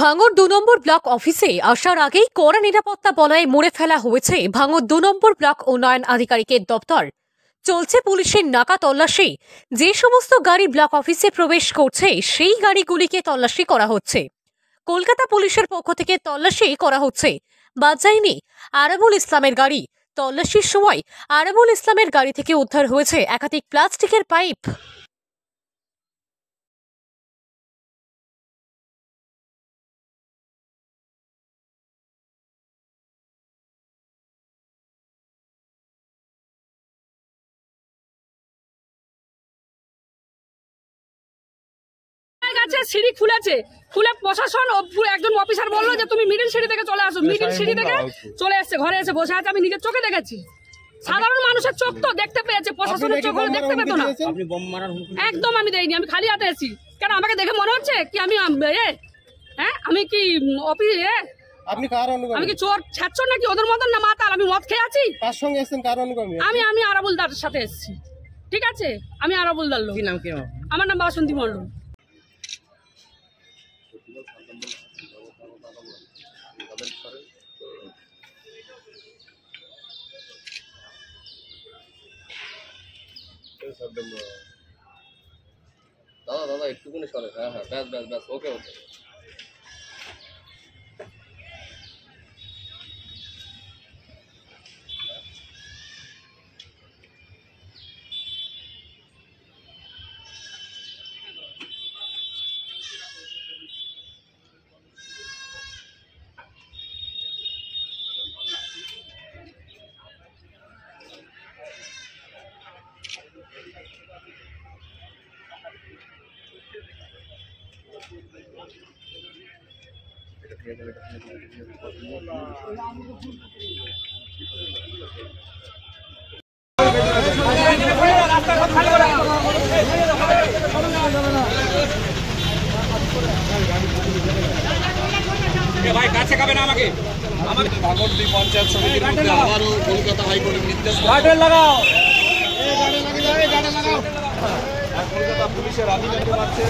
ভাঙড় ২ নম্বর ব্লক অফিসে আসার আগেই কড়া নিরাপত্তা বলয়ে মুড়ে ফেলা হয়েছে ভাঙড় ২ নম্বর ব্লক উন্নয়ন আধিকারিকের দপ্তর। চলছে পুলিশের নাকা তল্লাশি। যে সমস্ত গাড়ি ব্লক অফিসে প্রবেশ করছে সেই গাড়িগুলিকে তল্লাশি করা হচ্ছে। কলকাতা পুলিশের পক্ষ থেকে তল্লাশি করা হচ্ছে। বাদ যায়নি আরাবুল ইসলামের গাড়ি। তল্লাশির সময় আরাবুল ইসলামের গাড়ি থেকে উদ্ধার হয়েছে একাধিক প্লাস্টিকের পাইপ। সিঁড়ি খুলেছে, খুলে প্রশাসন একজন অফিসার বললো যে তুমি মিডিল সিঁড়ি থেকে চলে আসো। মিডিল সিঁড়ি থেকে চলে এসছে, ঘরে এসে বসে আছে। আমি নিজের চোখে দেখেছি। সাধারণ মানুষের চোখ তো দেখতে পেয়েছে, প্রশাসনের চোখ হলে দেখতে পেত না। একদম আমি দেইনি, আমি খালি হাতে এসেছি। কেন আমাকে দেখে মনে হচ্ছে কি আমি আমি কি অফিস আমি কি চোর ছাড়ছর নাকি ওদের মতন না মাতাল? আমি মদ খেয়ে আছি। তার সঙ্গে এসেছেন কার অনুগামী? আমি আরাবুল দার সাথে এসেছি। ঠিক আছে, আমি আরাবুল দার লোক। আমার নাম বাসন্তী মন্ডল। দাদা একটুকুনি সরে। হ্যাঁ ব্যাস ওকে। ভাই কাছে খাবে না আমাকে। ভাঙড় পঞ্চায়েত সমিতির মধ্যে আবারও কলকাতা হাইকোর্টের নির্দেশ। লাগাও কলকাতা পুলিশের আধিকারিক আছে